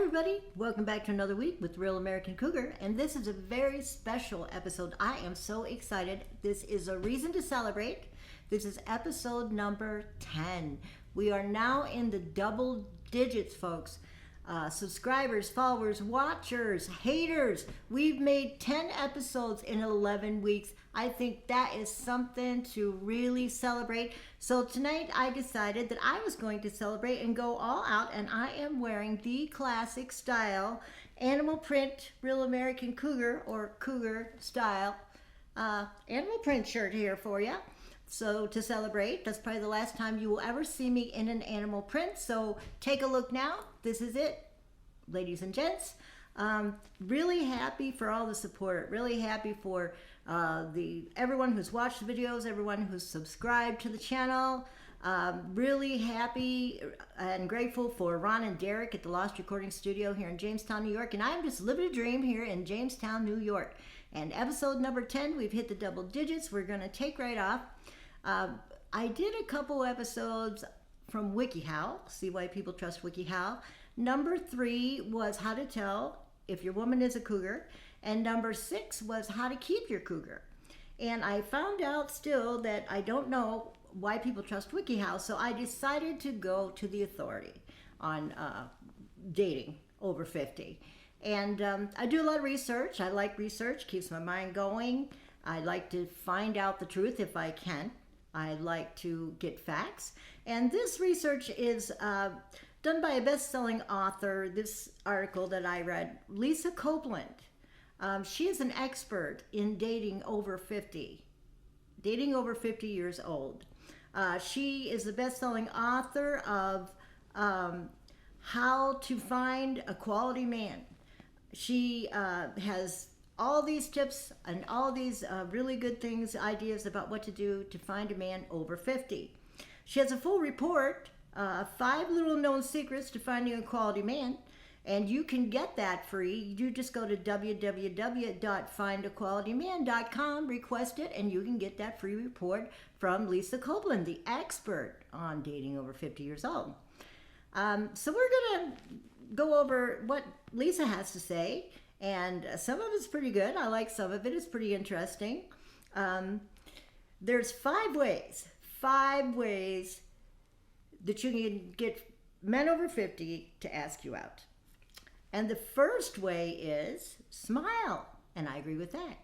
everybody, welcome back to another week with Real American Cougar, and this is a very special episode. I am so excited. This is a reason to celebrate. This is episode number 10. We are now in the double digits, folks. Subscribers, followers, watchers, haters. We've made 10 episodes in 11 weeks. I think that is something to really celebrate. So tonight I decided that I was going to celebrate and go all out, and I am wearing the classic style animal print Real American Cougar or Cougar style animal print shirt here for you. So to celebrate, that's probably the last time you will ever see me in an animal print. So take a look now. This is it, ladies and gents. Really happy for all the support. Really happy for everyone who's watched the videos, everyone who's subscribed to the channel. Really happy and grateful for Ron and Derek at the Lost Recording Studio here in Jamestown, New York. And I'm just living a dream here in Jamestown, New York. And episode number 10, we've hit the double digits. We're going to take right off. I did a couple episodes from WikiHow, see why people trust WikiHow. Number 3 was how to tell if your woman is a cougar, and number 6 was how to keep your cougar. And I found out still that I don't know why people trust WikiHow, so I decided to go to the authority on dating over 50. And I do a lot of research. I like research, keeps my mind going. I like to find out the truth if I can. I like to get facts. And this research is done by a best-selling author. This article that I read, Lisa Copeland. She is an expert in dating over 50 years old. She is the best-selling author of How to Find a Quality Man. She has all these tips and all these really good things, ideas about what to do to find a man over 50. She has a full report, 5 little known secrets to finding a quality man, and you can get that free. You just go to www.findaqualityman.com, request it, and you can get that free report from Lisa Copeland, the expert on dating over 50 years old. So we're going to go over what Lisa has to say, and some of it's pretty good. I like some of it. It's pretty interesting. There's 5 ways that you can get men over 50 to ask you out. And the first way is smile, and I agree with that.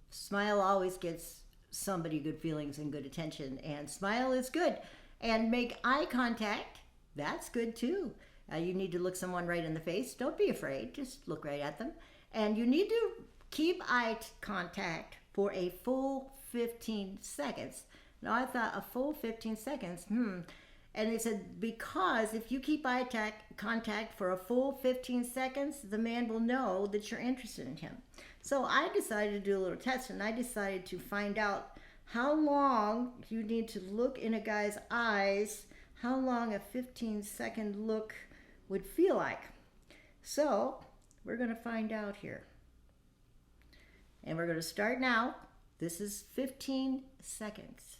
Smile always gets somebody good feelings and good attention, and smile is good. And make eye contact, that's good too. You need to look someone right in the face. Don't be afraid. Just look right at them. And you need to keep eye contact for a full 15 seconds. Now, I thought a full 15 seconds, And it said, because if you keep eye contact for a full 15 seconds, the man will know that you're interested in him. So I decided to do a little test, and I decided to find out how long you need to look in a guy's eyes, how long a 15-second look would feel like. So we're going to find out here. And we're going to start now. This is 15 seconds.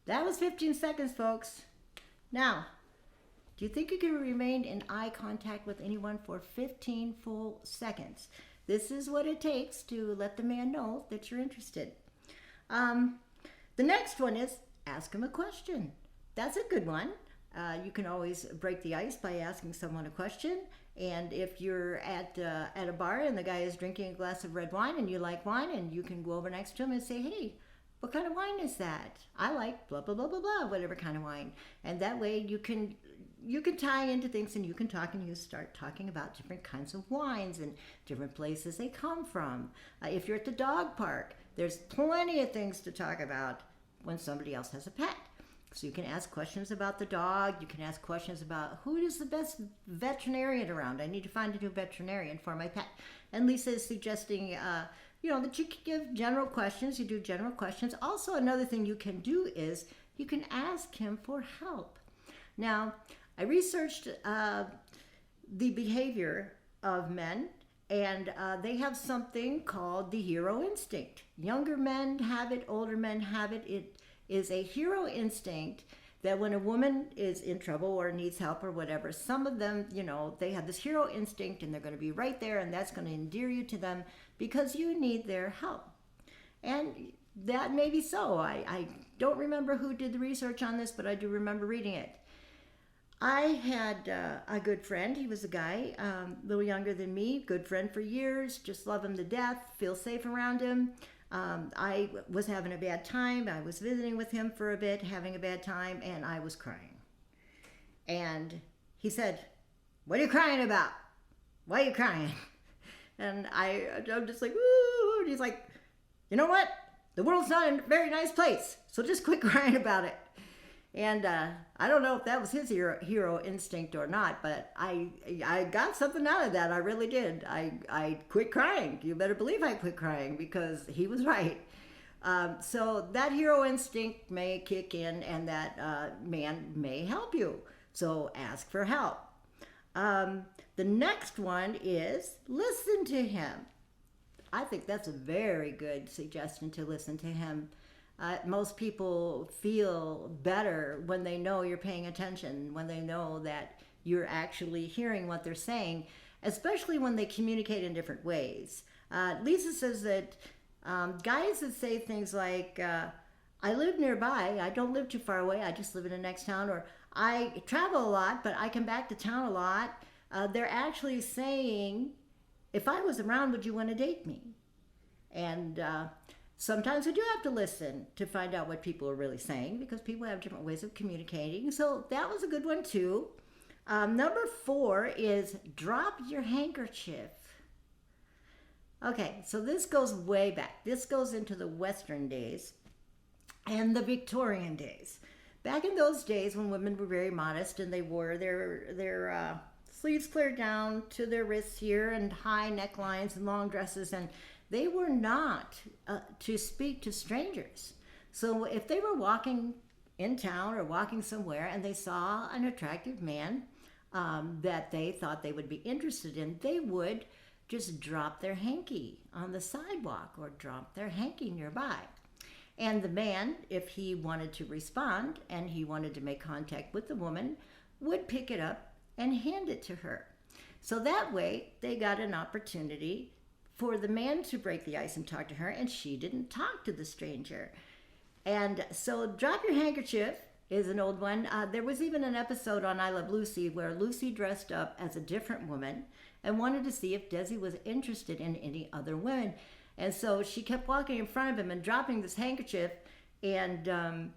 That was 15 seconds, folks. Now, do you think you can remain in eye contact with anyone for 15 full seconds? This is what it takes to let the man know that you're interested. The next one is ask him a question. That's a good one. You can always break the ice by asking someone a question. And if you're at a bar and the guy is drinking a glass of red wine and you like wine, and you can go over next to him and say, hey, what kind of wine is that? I like blah, blah, blah, blah, blah, whatever kind of wine. And that way you can tie into things, and you can talk, and you start talking about different kinds of wines and different places they come from. If you're at the dog park, there's plenty of things to talk about when somebody else has a pet. So you can ask questions about the dog. You can ask questions about who is the best veterinarian around. I need to find a new veterinarian for my pet. And Lisa is suggesting that you can give general questions. You do general questions. Also, another thing you can do is you can ask him for help. Now, I researched the behavior of men, and they have something called the hero instinct. Younger men have it, older men have it. It is a hero instinct that when a woman is in trouble or needs help or whatever, some of them, they have this hero instinct and they're going to be right there, and that's going to endear you to them because you need their help. And that may be so. I don't remember who did the research on this, but I do remember reading it. I had a good friend. He was a guy, a little younger than me, good friend for years, just love him to death, feel safe around him. I was having a bad time. I was visiting with him for a bit, having a bad time, and I was crying. And he said, "What are you crying about? Why are you crying?" And I'm just like, "Woo!" And he's like, "You know what? The world's not a very nice place, so just quit crying about it." And I don't know if that was his hero instinct or not, but I got something out of that. I really did. I quit crying. You better believe I quit crying because he was right. So that hero instinct may kick in, and that man may help you. So ask for help. The next one is listen to him. I think that's a very good suggestion, to listen to him. Most people feel better when they know you're paying attention, when they know that you're actually hearing what they're saying, especially when they communicate in different ways. Lisa says that guys that say things like, "I live nearby, I don't live too far away, I just live in the next town," or "I travel a lot, but I come back to town a lot," they're actually saying, "If I was around, would you want to date me?" And sometimes we do have to listen to find out what people are really saying, because people have different ways of communicating. So that was a good one too. Number 4 is drop your handkerchief. Okay, so this goes way back. This goes into the Western days and the Victorian days. Back in those days when women were very modest and they wore their sleeves cleared down to their wrists here, and high necklines and long dresses, and they were not to speak to strangers. So if they were walking in town or walking somewhere and they saw an attractive man that they thought they would be interested in, they would just drop their hanky on the sidewalk or drop their hanky nearby. And the man, if he wanted to respond and he wanted to make contact with the woman, would pick it up and hand it to her. So that way they got an opportunity for the man to break the ice and talk to her, and she didn't talk to the stranger. And so drop your handkerchief is an old one. There was even an episode on I Love Lucy where Lucy dressed up as a different woman and wanted to see if Desi was interested in any other women. And so she kept walking in front of him and dropping this handkerchief, and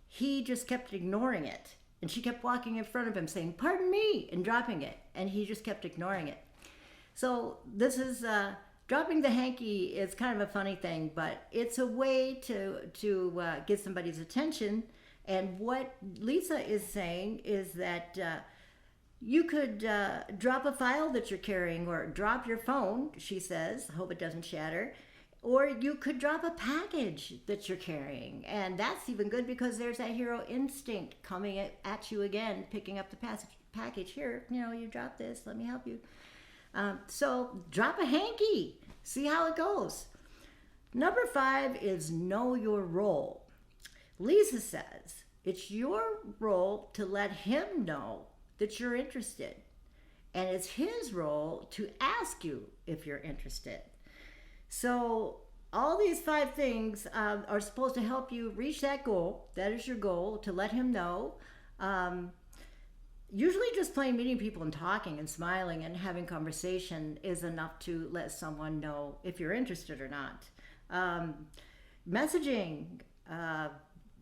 he just kept ignoring it. And she kept walking in front of him saying, "Pardon me," and dropping it. And he just kept ignoring it. So this is... dropping the hanky is kind of a funny thing, but it's a way to get somebody's attention. And what Lisa is saying is that you could drop a file that you're carrying, or drop your phone, she says, hope it doesn't shatter, or you could drop a package that you're carrying. And that's even good because there's that hero instinct coming at you again, picking up the package. Here, you drop this, let me help you. So drop a hanky, see how it goes. Number 5 is know your role. Lisa says it's your role to let him know that you're interested, and it's his role to ask you if you're interested. So all these 5 things are supposed to help you reach that goal. That is your goal, to let him know. Usually just plain meeting people and talking and smiling and having conversation is enough to let someone know if you're interested or not. Messaging,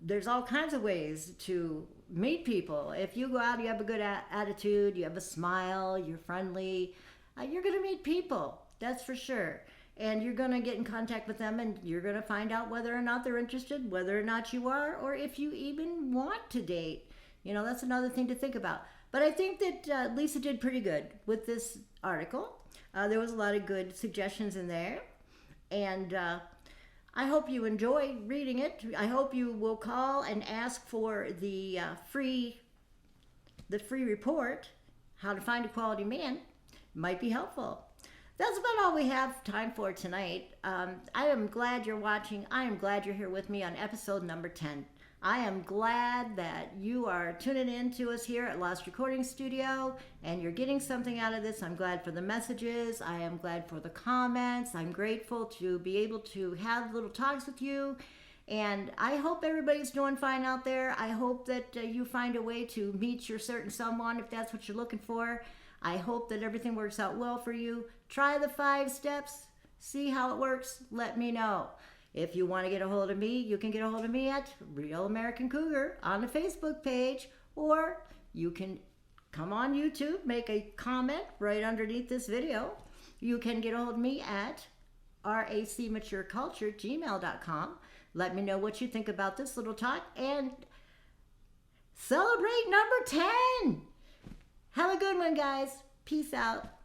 there's all kinds of ways to meet people. If you go out, you have a good attitude, you have a smile, you're friendly, you're going to meet people, that's for sure. And you're going to get in contact with them, and you're going to find out whether or not they're interested, whether or not you are, or if you even want to date. That's another thing to think about. But I think that Lisa did pretty good with this article. There was a lot of good suggestions in there. And I hope you enjoy reading it. I hope you will call and ask for the free the free report, How to Find a Quality Man, might be helpful. That's about all we have time for tonight. I am glad you're watching. I am glad you're here with me on episode number 10. I am glad that you are tuning in to us here at Lost Recording Studio and you're getting something out of this. I'm glad for the messages. I am glad for the comments. I'm grateful to be able to have little talks with you. And I hope everybody's doing fine out there. I hope that you find a way to meet your certain someone if that's what you're looking for. I hope that everything works out well for you. Try the 5 steps. See how it works. Let me know. If you want to get a hold of me, you can get a hold of me at Real American Cougar on the Facebook page, or you can come on YouTube, make a comment right underneath this video. You can get a hold of me at racmatureculture@gmail.com. Let me know what you think about this little talk and celebrate number 10. Have a good one, guys. Peace out.